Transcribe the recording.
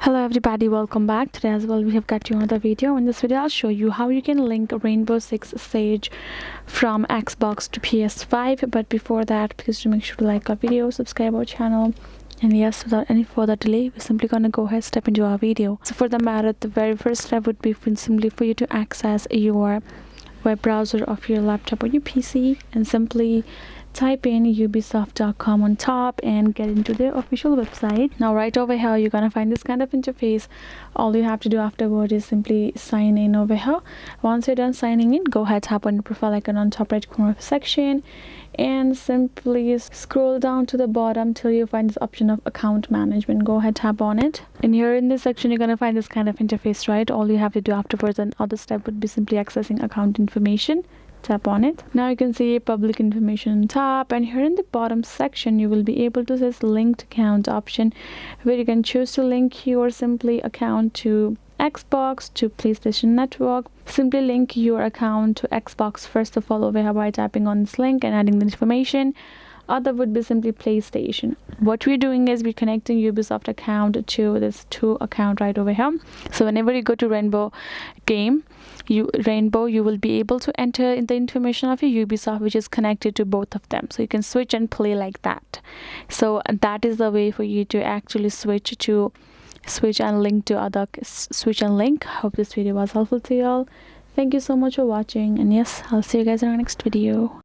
Hello everybody, welcome back. Today as well we have got you another video. In this video I'll show you how you can link Rainbow Six Siege from Xbox to PS5. But before that, please do make sure to like our video, subscribe our channel, and yes, without any further delay, we're simply gonna go ahead step into our video. So for the matter, the very first step would be simply for you to access your web browser of your laptop or your PC and simply type in ubisoft.com on top and get into their official website. Now right over here you're gonna find this kind of interface. All you have to do afterward is simply sign in over here. Once you're done signing in, go ahead, tap on your profile icon on top right corner of the section and simply scroll down to the bottom till you find this option of account management. Go ahead, tap on it, and here in this section you're gonna find this kind of interface, right? All you have to do afterwards, and other step would be simply accessing account information. Tap on it. Now you can see public information on top, and here in the bottom section you will be able to see linked account option, where you can choose to link your simply account to Xbox, to PlayStation Network. Simply link your account to Xbox first of all over here by tapping on this link and adding the information. Other would be simply PlayStation. What we're doing is we're connecting Ubisoft account to this two account right over here. So whenever you go to Rainbow game, you will be able to enter in the information of your Ubisoft, which is connected to both of them. So you can switch and play like that. So that is the way for you to actually switch and link. Hope this video was helpful to you all. Thank you so much for watching, and yes, I'll see you guys in our next video.